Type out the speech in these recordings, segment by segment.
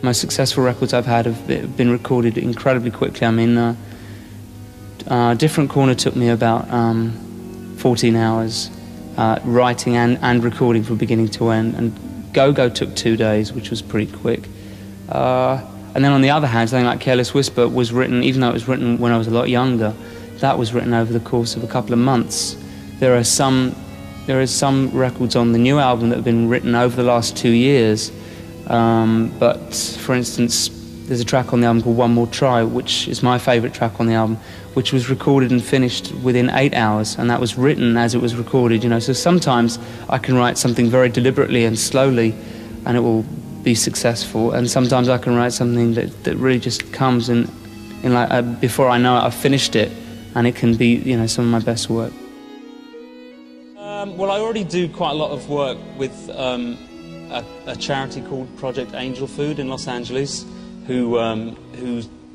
most successful records I've had have been recorded incredibly quickly. I mean, Different Corner took me about 14 hours writing and recording from beginning to end, and Go-Go took 2 days, which was pretty quick. And then on the other hand, something like Careless Whisper was written, even though it was written when I was a lot younger, that was written over the course of a couple of months. There are some records on the new album that have been written over the last 2 years. But for instance, there's a track on the album called One More Try, which is my favourite track on the album, which was recorded and finished within 8 hours, and that was written as it was recorded, you know. So sometimes I can write something very deliberately and slowly, and it will be successful, and sometimes I can write something that really just comes in like before I know it, I've finished it, and it can be, you know, some of my best work. Well, I already do quite a lot of work with a charity called Project Angel Food in Los Angeles, who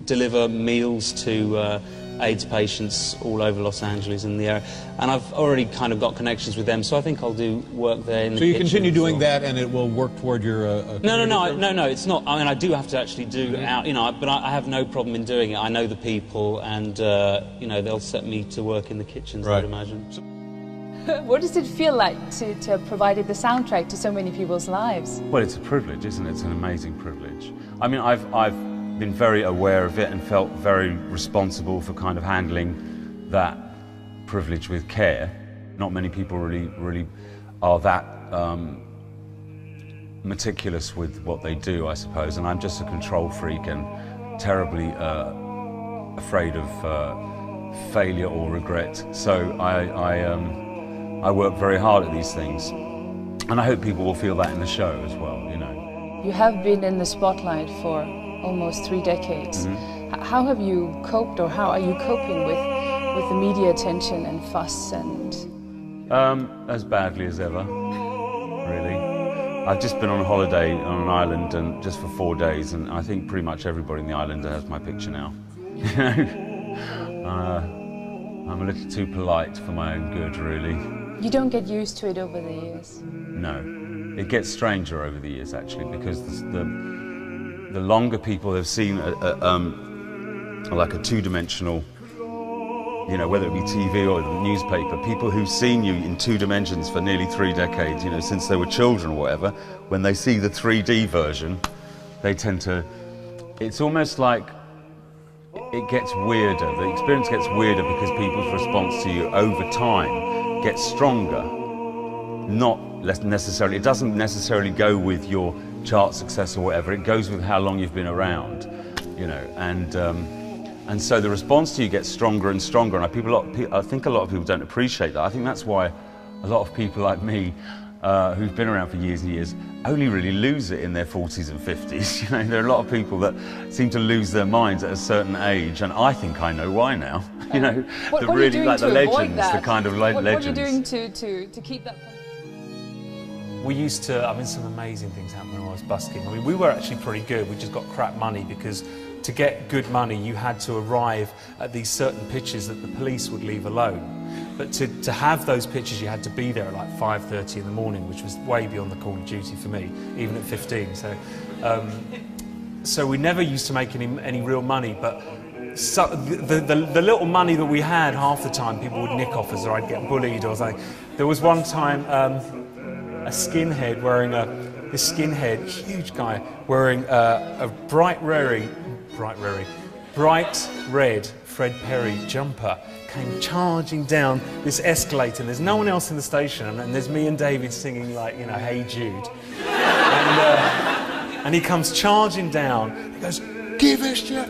deliver meals to AIDS patients all over Los Angeles and the area, and I've already kind of got connections with them, so I think I'll do work there in the kitchen. So you continue doing that, and it will work toward your... No, it's not. I mean, I do have to actually do out, you know, but I have no problem in doing it. I know the people, and you know, they'll set me to work in the kitchens, right. I'd imagine. What does it feel like to have provided the soundtrack to so many people's lives? Well, it's a privilege, isn't it? It's an amazing privilege. I mean, I've been very aware of it and felt very responsible for kind of handling that privilege with care. Not many people really are that meticulous with what they do, I suppose, and I'm just a control freak and terribly afraid of failure or regret. So I work very hard at these things, and I hope people will feel that in the show as well, you know. You have been in the spotlight for almost 3 decades. Mm-hmm. How have you coped, or how are you coping with the media attention and fuss and... As badly as ever, really. I've just been on a holiday on an island, and just for 4 days, and I think pretty much everybody in the island has my picture now. You know? I'm a little too polite for my own good, really. You don't get used to it over the years? No. It gets stranger over the years, actually, because the longer people have seen like a two-dimensional, you know, whether it be TV or the newspaper, people who've seen you in 2 dimensions for nearly 3 decades, you know, since they were children or whatever, when they see the 3D version, they tend to... It's almost like it gets weirder. The experience gets weirder because people's response to you over time gets stronger. Not necessarily, it doesn't necessarily go with your chart success or whatever, it goes with how long you've been around, you know, and so the response to you gets stronger and stronger, and I think a lot of people don't appreciate that. I think that's why a lot of people like me, who've been around for years and years, only really lose it in their 40s and 50s. You know, there are a lot of people that seem to lose their minds at a certain age, and I think I know why now. You know, what are you doing to avoid that? The kind of legends. What are you doing to keep that? We used to, I mean, some amazing things happened when I was busking. I mean, we were actually pretty good. We just got crap money because to get good money, you had to arrive at these certain pitches that the police would leave alone. But to have those pitches, you had to be there at like 5:30 in the morning, which was way beyond the call of duty for me, even at 15. So we never used to make any real money, but the little money that we had, half the time people would nick off us, or I'd get bullied or something. There was one time a skinhead wearing this skinhead, huge guy, wearing a bright red Fred Perry jumper, came charging down this escalator, and there's no one else in the station, and there's me and David singing, like, you know, Hey Jude. And he comes charging down, he goes, "Give us your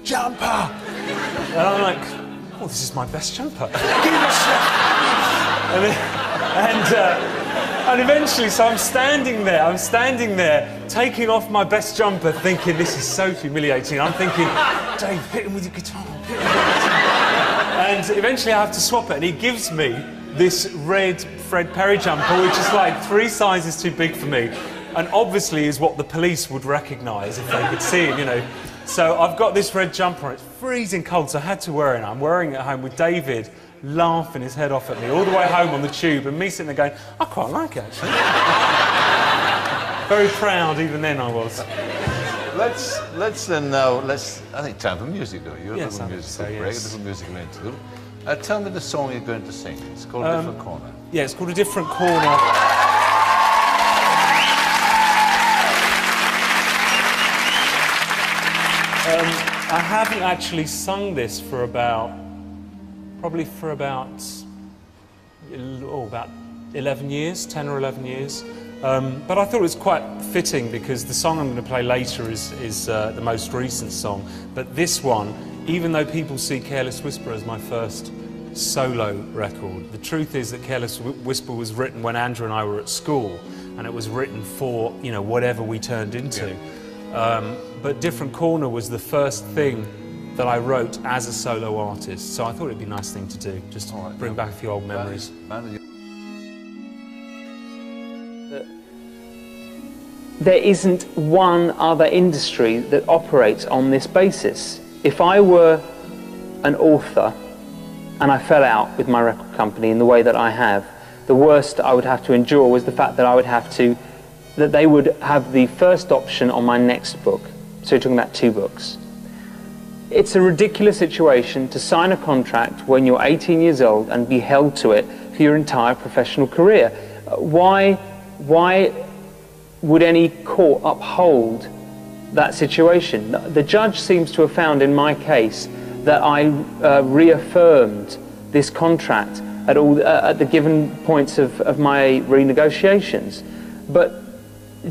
jumper!" And I'm like, "Oh, this is my best jumper. Give us your..." And eventually, so I'm standing there, taking off my best jumper, thinking, this is so humiliating. I'm thinking, Dave, hit him with your guitar, hit him with your guitar. And eventually I have to swap it, and he gives me this red Fred Perry jumper, which is like 3 sizes too big for me, and obviously is what the police would recognise if they could see it, you know. So I've got this red jumper, and it's freezing cold, so I had to wear it. I'm wearing it at home with David laughing his head off at me all the way home on the tube, and me sitting there going, I quite like it, actually. Very proud, even then I was. let's then now, I think time for music, though. You're Yes, a I little think so, musical break, a yes. little musical interlude. Tell me the song you're going to sing. It's called A Different Corner. Yeah, it's called A Different Corner. I haven't actually sung this for probably for about 11 years, 10 or 11 years. But I thought it was quite fitting because the song I'm going to play later is the most recent song. But this one, even though people see Careless Whisper as my first solo record, the truth is that Careless Whisper was written when Andrew and I were at school, and it was written for, you know, whatever we turned into. Yeah. But Different Corner was the first thing that I wrote as a solo artist, so I thought it'd be a nice thing to do, just to bring back a few old memories. There isn't one other industry that operates on this basis. If I were an author and I fell out with my record company in the way that I have, the worst I would have to endure was the fact that I would have to, that they would have the first option on my next book. So you're talking about 2 books. It's a ridiculous situation to sign a contract when you're 18 years old and be held to it for your entire professional career. Why would any court uphold that situation? The judge seems to have found in my case that I reaffirmed this contract at the given points of my renegotiations. But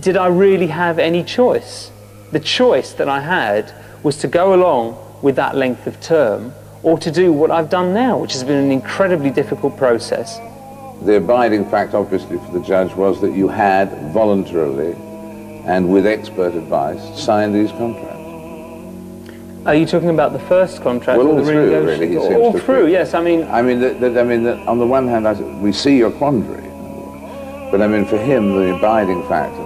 did I really have any choice? The choice that I had was to go along with that length of term or to do what I've done now, which has been an incredibly difficult process. The abiding fact, obviously, for the judge was that you had voluntarily and with expert advice signed these contracts. Are you talking about the first contract? Well, or all the through, really. He seems all to through, think. Yes. I mean, that on the one hand, we see your quandary, but I mean, for him, the abiding fact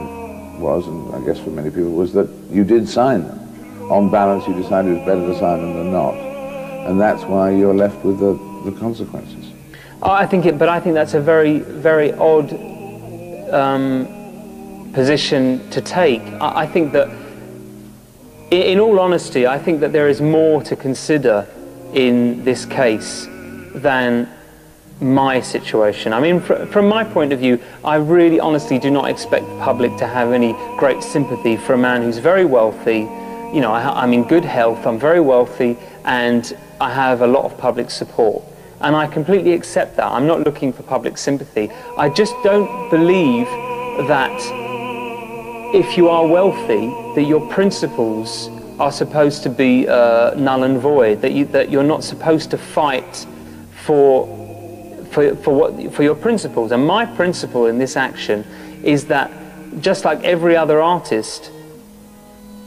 was, and I guess for many people, was that you did sign them. On balance, you decided it was better to sign them than not, and that's why you're left with the consequences. I think that's a very, very odd position to take. I think that, in all honesty, I think that there is more to consider in this case than my situation. I mean, from my point of view, I really honestly do not expect the public to have any great sympathy for a man who's very wealthy. You know, I'm in good health, I'm very wealthy, and I have a lot of public support. And I completely accept that. I'm not looking for public sympathy. I just don't believe that if you are wealthy, that your principles are supposed to be null and void, that you're not supposed to fight for your principles. And my principle in this action is that just like every other artist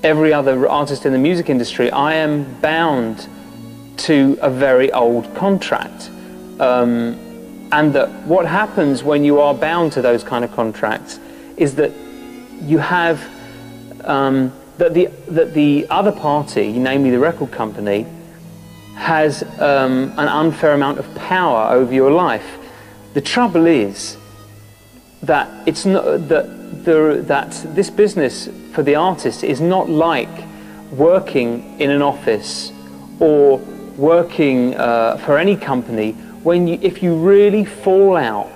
in the music industry, I am bound to a very old contract. And that what happens when you are bound to those kind of contracts is that you have that the other party, namely the record company, has an unfair amount of power over your life. The trouble is that it's not that this business for the artist is not like working in an office or working for any company. If you really fall out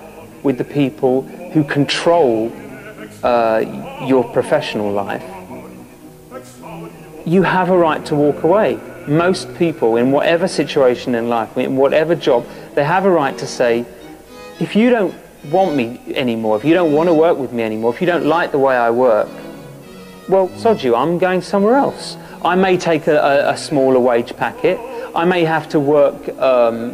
with the people who control your professional life, you have a right to walk away. Most people, in whatever situation in life, in whatever job, they have a right to say, if you don't want me anymore, if you don't want to work with me anymore, if you don't like the way I work, well, sod you, I'm going somewhere else. I may take a smaller wage packet. I may have to work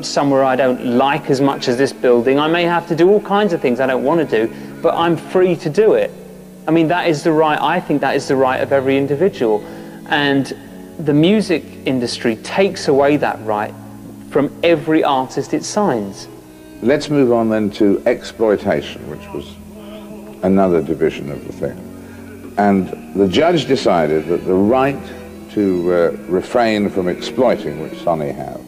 somewhere I don't like as much as this building. I may have to do all kinds of things I don't want to do, but I'm free to do it. I mean, that is the right, I think that is the right of every individual. And the music industry takes away that right from every artist it signs. Let's move on then to exploitation, which was another division of the thing. And the judge decided that the right to refrain from exploiting, which Sony have,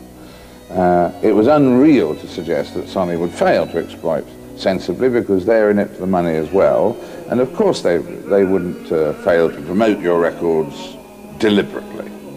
it was unreal to suggest that Sony would fail to exploit sensibly because they're in it for the money as well. And of course they wouldn't fail to promote your records deliberately.